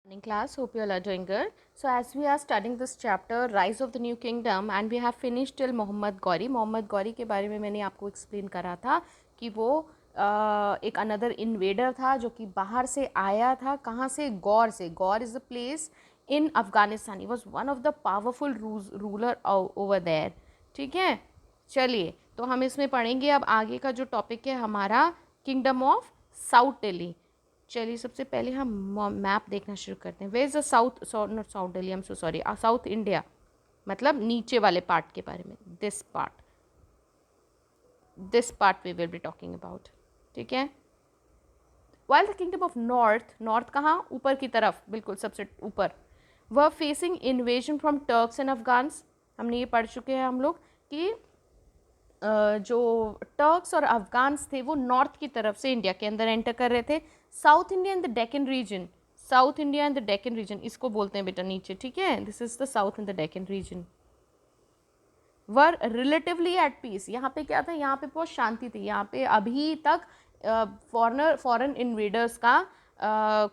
Morning class, hope you all are doing good. So as we are studying this chapter Rise of the New Kingdom and we have finished till Mohammad Ghori. Mohammad Ghori के बारे में मैंने आपको explain करा था कि वो एक अनदर इन्वेडर था जो कि बाहर से आया था. कहाँ से? गौर से. Ghor is a place in Afghanistan. He was one of the powerful ruler over there. ठीक है, चलिए तो हम इसमें पढ़ेंगे अब आगे का जो टॉपिक है हमारा किंगडम ऑफ साउथ दिल्ली. चलिए सबसे पहले हम मैप देखना शुरू करते हैं. Way is the south, not south Delhi, I am so sorry, south India, मतलब नीचे वाले पार्ट के बारे में. This part we will be talking about. ठीक है. While the kingdom of north, north कहाँ? ऊपर की तरफ, बिल्कुल सबसे ऊपर. वह facing invasion from Turks and Afghans. हमने ये पढ़ चुके हैं हम लोग कि जो टर्क्स और अफगान्स थे वो नॉर्थ की तरफ से इंडिया के अंदर एंटर कर रहे थे. South India and the Deccan region, south India and the Deccan region इसको बोलते हैं बेटा नीचे. ठीक है, this is the south and the Deccan region. Were relatively at peace. यहाँ पे क्या था? यहाँ पे बहुत शांति थी. यहाँ पे अभी तक फॉरेन इन्वेडर्स का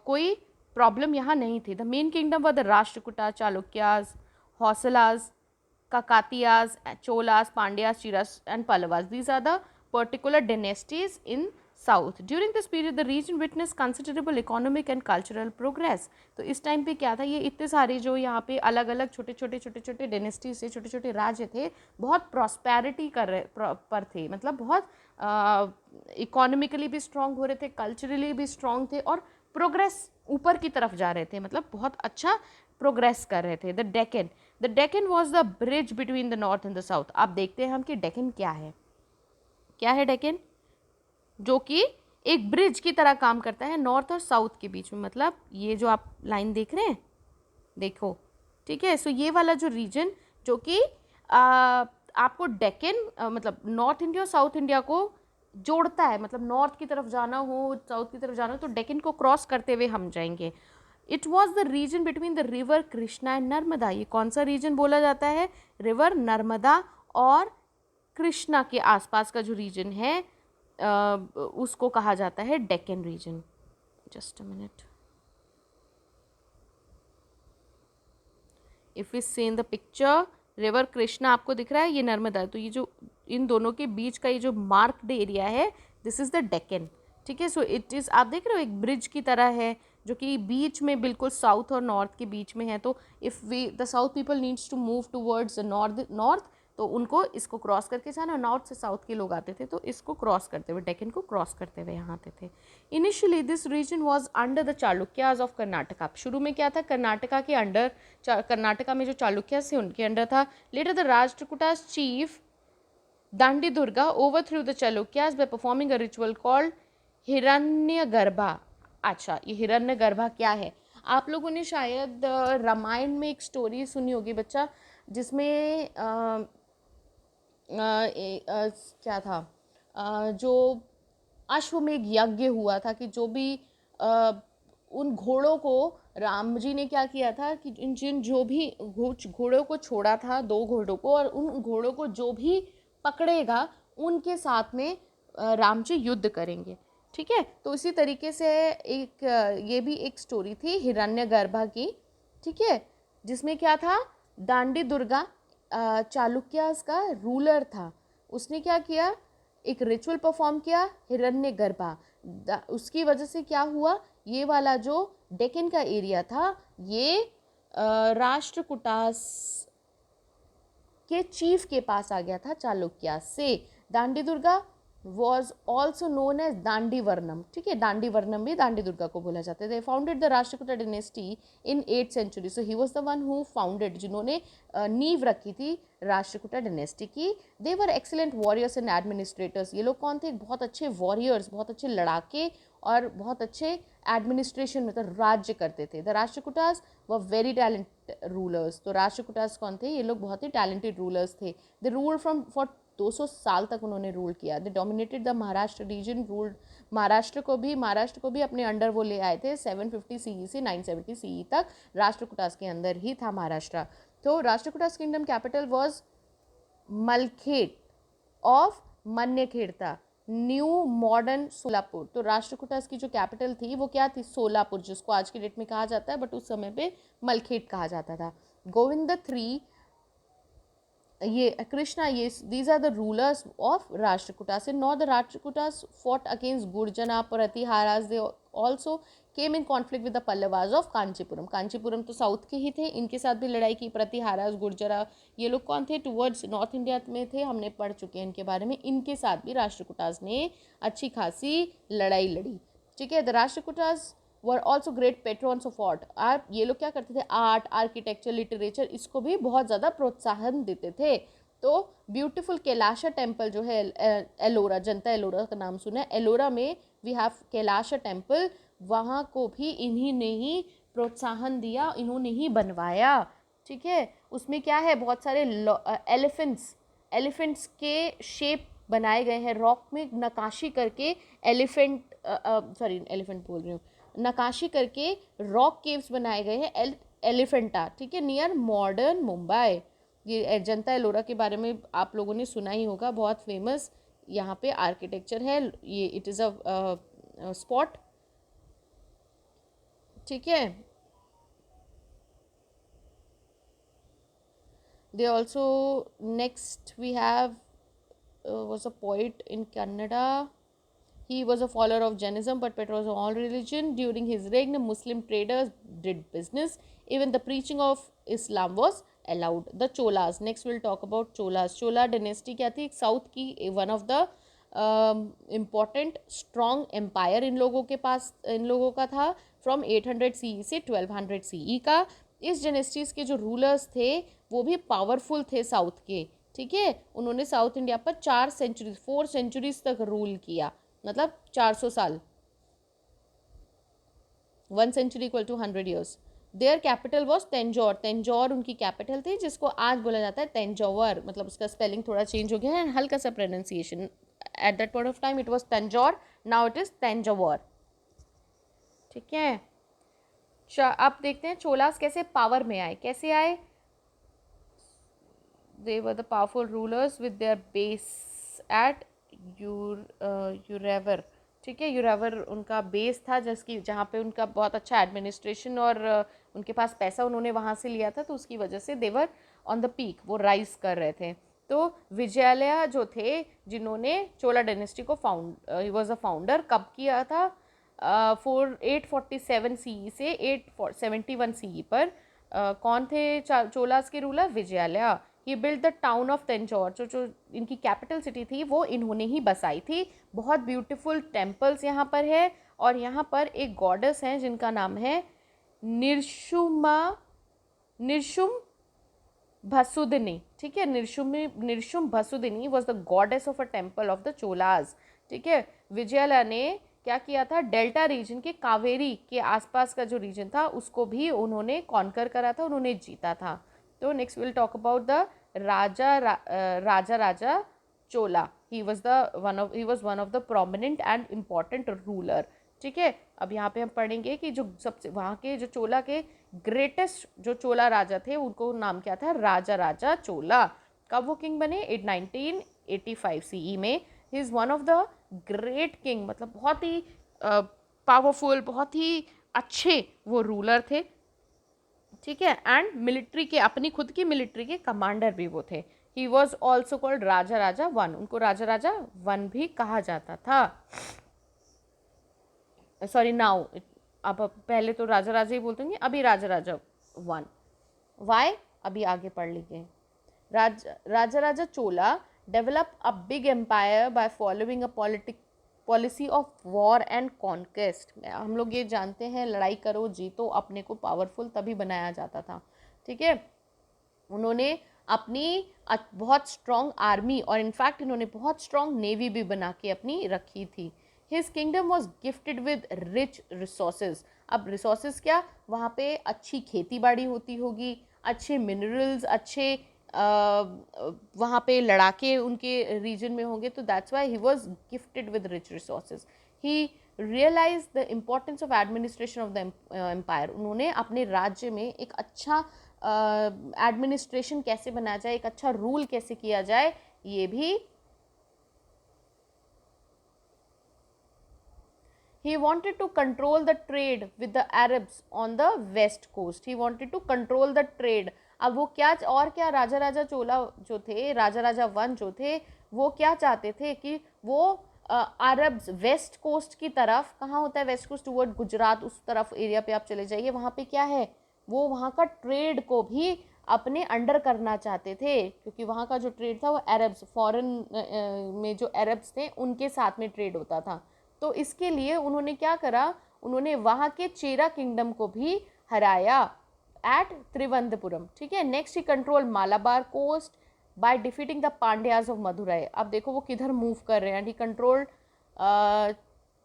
कोई प्रॉब्लम यहाँ नहीं थी. The main kingdom were the Rashtrakuta, Chalukyas, Hoysalas, Kakatiyas, Cholas, Pandyas, Chiras and Pallavas. These are the particular dynasties in south. During this period the region witnessed considerable economic and cultural progress. तो इस time पे क्या था? ये इतने सारे जो यहाँ पे अलग अलग छोटे छोटे डेनेस्टीज थे, छोटे छोटे राज्य थे, बहुत प्रॉस्पेरिटी कर रहे पर थे. मतलब बहुत इकोनॉमिकली भी स्ट्रांग हो रहे थे, कल्चरली भी स्ट्रांग थे और प्रोग्रेस ऊपर की तरफ जा रहे थे. मतलब बहुत अच्छा प्रोग्रेस कर रहे थे. The Deccan was the bridge between the north and the south. अब देखते हैं हम कि डेक्कन क्या है. क्या है डेक्कन? जो कि एक ब्रिज की तरह काम करता है नॉर्थ और साउथ के बीच में. मतलब ये जो आप लाइन देख रहे हैं, देखो, ठीक है. सो ये वाला जो रीजन जो कि आपको डेक्कन मतलब नॉर्थ इंडिया और साउथ इंडिया को जोड़ता है. मतलब नॉर्थ की तरफ जाना हो, साउथ की तरफ जाना हो तो डेक्कन को क्रॉस करते हुए हम जाएंगे. It was the region between the river Krishna and Narmada. ये कौन सा रीजन बोला जाता है? रिवर नर्मदा और कृष्णा के आसपास का जो रीजन है उसको कहा जाता है Deccan region. Just a minute. If we see in the picture, river Krishna आपको दिख रहा है, ये नर्मदा. तो ये जो इन दोनों के बीच का ये जो मार्क्ड एरिया है, दिस इज द डेक्कन. ठीक है. सो इट इज़, आप देख रहे हो एक ब्रिज की तरह है जो कि बीच में बिल्कुल साउथ और नॉर्थ के बीच में है. तो if we the south people needs to move towards north तो उनको इसको क्रॉस करके जाना. नॉर्थ से साउथ के लोग आते थे तो इसको क्रॉस करते हुए, डेक्कन को क्रॉस करते हुए यहाँ आते थे. Initially this region was under the Chalukyas of Karnataka. शुरू में क्या था? कर्नाटका के अंडर, कर्नाटका में जो चालुक्याज थे उनके अंडर था. Later the Rashtrakutas chief Dantidurga overthrew the Chalukyas by performing a ritual called Hiranyagarbha. अच्छा, ये हिरण्यगर्भा क्या है? आप लोगों ने शायद रामायण में एक स्टोरी सुनी होगी बच्चा, जिसमें क्या था, जो अश्वमेघ यज्ञ हुआ था कि जो भी उन घोड़ों को राम जी ने क्या किया था कि जिन जो भी घोड़ों को छोड़ा था, 2 घोड़ों को, और उन घोड़ों को जो भी पकड़ेगा उनके साथ में राम जी युद्ध करेंगे. ठीक है. तो इसी तरीके से एक ये भी एक स्टोरी थी हिरण्यगर्भा की. ठीक है. जिसमें क्या था? दांडी दुर्गा चालुक्यास का रूलर था. उसने क्या किया? एक रिचुअल परफॉर्म किया, हिरण्यगर्भा. उसकी वजह से क्या हुआ? ये वाला जो डेक्कन का एरिया था ये राष्ट्रकूटास के चीफ के पास आ गया था, चालुक्या से. Dantidurga was also known as Dantivarman. ठीक है. दांडी वर्नम भी दांडी दुर्गा को बोला जाता है. They founded the Rashtrakuta dynasty in 8th century. So he was the one who founded, जिन्होंने नींव रखी थी राष्ट्रकूटा डिनेस्टी की. They were excellent warriors and administrators. ये लोग कौन थे? बहुत अच्छे वॉरियर्स, बहुत अच्छे लड़ाके और बहुत अच्छे एडमिनिस्ट्रेशन, मतलब राज्य करते थे. The Rashtrakutas were very talented rulers. तो राष्ट्रकूटास कौन थे? ये लोग बहुत ही टैलेंटेड रूलर्स थे. दे रूल फ्रॉम फॉर 200 साल तक उन्होंने रूल किया. They dominated the Maharashtra region, ruled Maharashtra को भी अपने अंडर वो ले आए थे. 750 CE से 970 CE तक राष्ट्रकूटास के अंदर ही था महाराष्ट्र. तो Rashtrakutas kingdom capital was Malkhed of Manyakheta. New modern Solapur. तो राष्ट्रकूटास की जो कैपिटल थी वो क्या थी? सोलापुर, जिसको आज की डेट में कहा जाता है, बट उस समय पे मलखेट कहा जाता था। गोविंद थ्री, ये कृष्णा, ये these are the rulers of Rashtrakutas. In north the Rashtrakutas fought against Gurjara Pratiharas. They also came in conflict with the Pallavas of Kanchipuram. Kanchipuram तो साउथ के ही थे, इनके साथ भी लड़ाई की। प्रतिहारास, गुर्जरा, ये लोग कौन थे? टुवर्ड्स नॉर्थ इंडिया में थे, हमने पढ़ चुके हैं इनके बारे में। इनके साथ भी राष्ट्रकूटास ने अच्छी खासी लड़ाई लड़ी। ठीक है, the Rashtrakutas were also great patrons of art. आप ये लोग क्या करते थे? आर्ट, आर्किटेक्चर, लिटरेचर, इसको भी बहुत ज़्यादा प्रोत्साहन देते थे। तो ब्यूटीफुल कैलाशा टेम्पल जो है एलोरा, जनता एलोरा का नाम सुना है, एलोरा में वी हैव कैलाशा टेम्पल, वहाँ को भी इन्हीं ने ही प्रोत्साहन दिया, इन्होंने ही बनवाया। ठीक है, उसमें क्या है? बहुत सारे एलिफेंट्स के शेप बनाए गए हैं, रॉक में नकाशी करके। एलिफेंट बोल रही हूँ, नकाशी करके रॉक केव्स बनाए गए हैं, एलिफेंटा। ठीक है, नियर मॉडर्न मुंबई। ये जनता एलोरा के बारे में आप लोगों ने सुना ही होगा, बहुत फेमस यहाँ पे आर्किटेक्चर है ये। It is a spot. ठीक है, they also, next we have was a poet in Kannada. He was a follower of Jainism, but it was all religion. During his reign, Muslim traders did business. Even the preaching of Islam was allowed. The Cholas. Next we'll talk about Cholas. Chola dynasty क्या थी? South की one of the important strong empire इन लोगों के पास, इन लोगों का था, from 800 CE से 1200 CE का। इस डेनेस्टीज के जो रूलर्स थे वो भी पावरफुल थे साउथ के। ठीक है, उन्होंने साउथ इंडिया पर 4 सेंचुरीज तक रूल किया, मतलब 400 साल। 1 century equal to 100 years. Their capital was Tanjore. Tanjore उनकी कैपिटल थी, जिसको आज बोला जाता है तेंजौर, मतलब उसका स्पेलिंग थोड़ा चेंज हो गया है, हल्का सा pronunciation. At that point of time it was Tanjore, now it is Tanjore. ठीक है, अब देखते हैं चोलास कैसे पावर में आए। कैसे आए? they were the powerful rulers with their base at यूरेवर। ठीक है, यूरेवर उनका बेस था, जिसकी जहाँ पे उनका बहुत अच्छा एडमिनिस्ट्रेशन और उनके पास पैसा उन्होंने वहाँ से लिया था, तो उसकी वजह से देवर ऑन द पीक, वो राइज कर रहे थे। तो विजयालया जो थे, जिन्होंने चोला डायनेस्टी को ही वॉज अ फाउंडर, कब किया था? 847 CE से 871 CE पर। कौन थे चोलास के ruler? Vijayalaya. He build the town of Tanjore, जो इनकी कैपिटल सिटी थी वो इन्होंने ही बसाई थी। बहुत ब्यूटीफुल टेम्पल्स यहाँ पर है, और यहाँ पर एक गॉडेस हैं जिनका नाम है निर्शुम भसुदिनी। ठीक है, Nishumbhasudini was the goddess of a temple of the Cholas. ठीक है, विजयालया ने क्या किया था? डेल्टा रीजन के, कावेरी के आसपास का जो रीजन था उसको भी उन्होंने कॉन्कर करा था, उन्होंने जीता था। तो next will talk about the Raja Chola. He was one of the prominent and important ruler. ठीक है, अब यहाँ पे हम पढ़ेंगे कि जो सबसे वहाँ के जो चोला के ग्रेटेस्ट जो चोला राजा थे, उनको नाम क्या था? राजा चोला। कब वो किंग बने? 1985 CE में। He is one of the great king, मतलब बहुत ही पावरफुल, बहुत ही अच्छे वो रूलर थे। ठीक है, एंड मिलिट्री के, अपनी खुद की मिलिट्री के कमांडर भी वो थे। He was also called Raja one, उनको राजा वन भी कहा जाता था। सॉरी, नाउ अब पहले तो राजा ही बोलते हैं, अभी राजा वन। वाई? अभी आगे पढ़ लीजिए। Raja Chola develop a big empire by following a policy of war and conquest. हम लोग ये जानते हैं, लड़ाई करो जीतो, अपने को पावरफुल तभी बनाया जाता था। ठीक है, उन्होंने अपनी बहुत स्ट्रॉन्ग आर्मी, और इनफैक्ट इन्होंने बहुत स्ट्रॉन्ग नेवी भी बना के अपनी रखी थी। His kingdom was gifted with rich resources. अब रिसोर्सेज क्या? वहाँ पे अच्छी खेती बाड़ी होती होगी, अच्छे मिनरल्स, अच्छे वहाँ पे लड़ाके उनके रीजन में होंगे, तो that's why he was gifted with rich resources. He realise the importance of administration of the empire. उन्होंने अपने राज्य में एक अच्छा एडमिनिस्ट्रेशन कैसे बनाया जाए, एक अच्छा रूल कैसे किया जाए, ये भी He wanted to control the trade with the Arabs on the west coast. He wanted to control the trade. अब वो क्या और क्या राजा राजा चोला जो थे, राजा राजा वन जो थे, वो क्या चाहते थे कि वो अरब्स वेस्ट कोस्ट की तरफ, कहाँ होता है वेस्ट कोस्ट, टूवर्ड गुजरात, उस तरफ एरिया पे आप चले जाइए, वहाँ पे क्या है, वो वहाँ का ट्रेड को भी अपने अंडर करना चाहते थे, क्योंकि वहाँ का जो ट्रेड था वो अरब्स, फॉरेन में जो अरब्स थे उनके साथ में ट्रेड होता था। तो इसके लिए उन्होंने क्या करा, उन्होंने वहाँ के चेरा किंगडम को भी हराया एट त्रिवंतपुरम। ठीक है, next he control Malabar coast by defeating the Pandyas of Madurai. अब देखो वो किधर मूव कर रहे हैं, ही कंट्रोल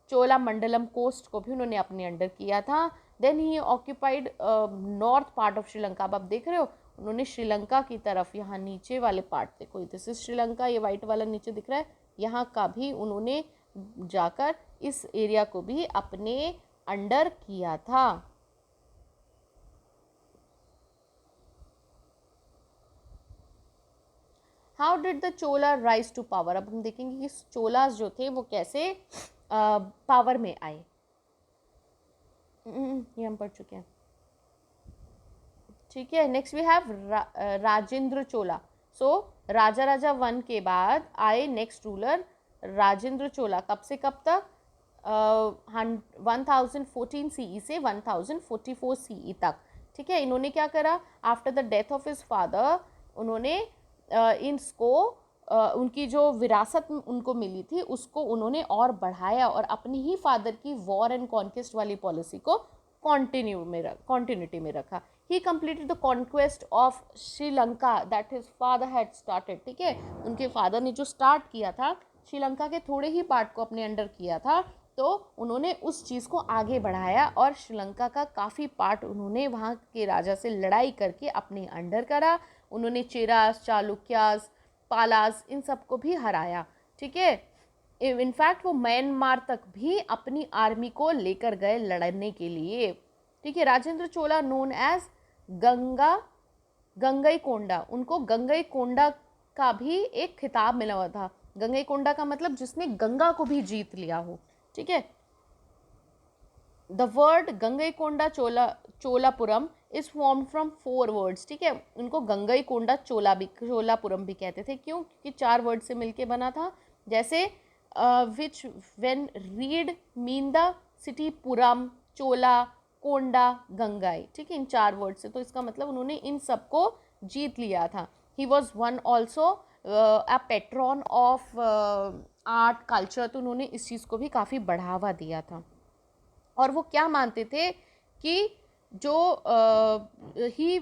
चोला मंडलम कोस्ट को भी उन्होंने अपने अंडर किया था। Then he occupied north part of Sri Lanka. अब आप देख रहे हो उन्होंने श्रीलंका की तरफ, यहाँ नीचे वाले पार्ट देखो, दिस इज श्रीलंका, ये वाइट वाला नीचे दिख रहा है, यहाँ का भी उन्होंने जाकर इस एरिया को भी अपने अंडर किया था। How did the Chola rise to power. अब हम देखेंगे कि चोलास जो थे वो कैसे पावर में आए। ये हम पढ़ चुके हैं। ठीक है, next we have Rajendra Chola. So Raja Raja one के बाद आए नेक्स्ट रूलर राजेंद्र चोला। कब से कब तक, 1014 सीई से 1044 सीई तक। ठीक है, इन्होंने क्या करा, after the death of his father उन्होंने इसको उनकी जो विरासत उनको मिली थी उसको उन्होंने और बढ़ाया और अपनी ही फादर की वॉर एंड कॉन्क्वेस्ट वाली पॉलिसी को कॉन्टिन्यूटी में रखा। ही completed the conquest of Sri Lanka that his father had started. ठीक है, उनके फादर ने जो स्टार्ट किया था, श्रीलंका के थोड़े ही पार्ट को अपने अंडर किया था, तो उन्होंने उस चीज़ को आगे बढ़ाया और श्रीलंका का काफ़ी पार्ट उन्होंने वहाँ के राजा से लड़ाई करके अपने अंडर करा। उन्होंने चेरास, चालुक्यास, पालास, इन सबको भी हराया। ठीक है, इनफैक्ट वो म्यांमार तक भी अपनी आर्मी को लेकर गए लड़ने के लिए। ठीक है, राजेंद्र चोला नोन एज गंगईकोंडा, उनको गंगईकोंडा का भी एक खिताब मिला हुआ था। गंगईकोंडा का मतलब जिसने गंगा को भी जीत लिया हो। ठीक है, the word Gangaikonda Cholapuram is form from 4 words. ठीक है, उनको गंगईकोंडा चोलापुरम भी कहते थे, क्यों, क्योंकि 4 वर्ड से मिलके बना था। जैसे which when read mean the city Puram, Chola, Konda, Gangai. ठीक है, इन 4 वर्ड से, तो इसका मतलब उन्होंने इन सबको जीत लिया था। ही was one also a patron of art culture, तो उन्होंने इस चीज़ को भी काफ़ी बढ़ावा दिया था। और वो क्या मानते थे कि जो ही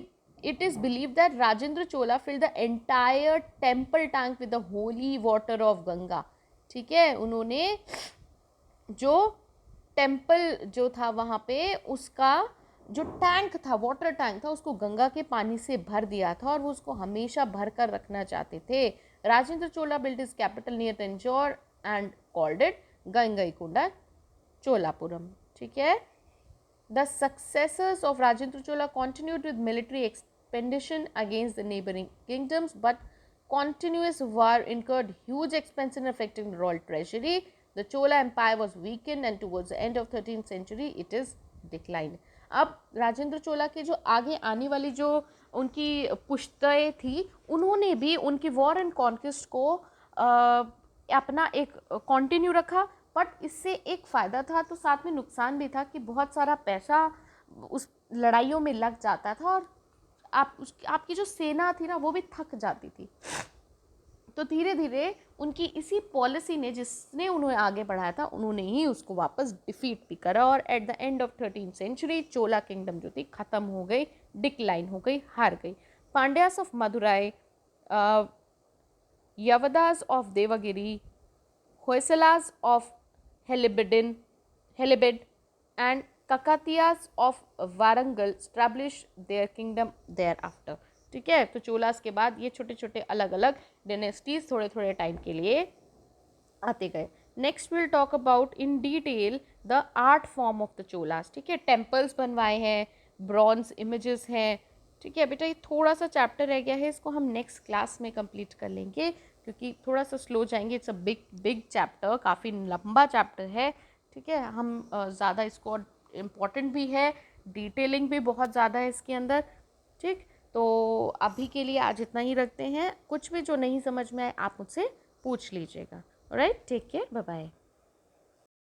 it is believe that Rajendra Chola fill the entire temple tank with the holy water of Ganga. ठीक है, उन्होंने जो टेम्पल जो था वहाँ पे, उसका जो टैंक था, वाटर टैंक था, उसको गंगा के पानी से भर दिया था और वो उसको हमेशा भर कर रखना चाहते थे। Rajendra Chola build his capital near Tanjore and called it Gangaikonda Cholapuram. ठीक है, the successors of Rajendra Chola continued with military expedition against the neighboring kingdoms, but continuous war incurred huge expense in affecting the royal treasury. The Chola empire was weakened and towards the end of 13th century it is declined. अब राजेंद्र चोला के जो आगे आने वाली जो उनकी पुश्तें थी, उन्होंने भी उनकी वॉर एंड कॉन्क्वेस्ट को अपना एक कंटिन्यू रखा, बट इससे एक फ़ायदा था तो साथ में नुकसान भी था कि बहुत सारा पैसा उस लड़ाइयों में लग जाता था और आपकी जो सेना थी ना वो भी थक जाती थी। तो धीरे धीरे उनकी इसी पॉलिसी ने, जिसने उन्हें आगे बढ़ाया था, उन्होंने ही उसको वापस डिफीट भी करा और at the end of 13th century Chola kingdom जो थी ख़त्म हो गई, डिक्लाइन हो गई, हार गई। Pandyas of Madurai, Yadavas of Devagiri, Hoysalas of Halebid and Kakatiyas of Warangal establish their kingdom thereafter. ठीक है, तो चोलास के बाद ये छोटे छोटे अलग अलग डायनेस्टीज थोड़े थोड़े टाइम के लिए आते गए। Next will talk about in detail the art form of the Cholas. ठीक है, टेम्पल्स बनवाए हैं, ब्रॉन्ज इमेजेस हैं। ठीक है बेटा, ये थोड़ा सा चैप्टर रह गया है, इसको हम नेक्स्ट क्लास में कंप्लीट कर लेंगे क्योंकि थोड़ा सा स्लो जाएंगे। इट्स अ बिग चैप्टर, काफ़ी लंबा चैप्टर है, ठीक है, हम ज़्यादा इसको इम्पॉर्टेंट भी है, डिटेलिंग भी बहुत ज़्यादा है इसके अंदर। ठीक, तो अभी के लिए आज इतना ही रखते हैं। कुछ भी जो नहीं समझ में आए आप मुझसे पूछ लीजिएगा। Alright, take care, bye bye.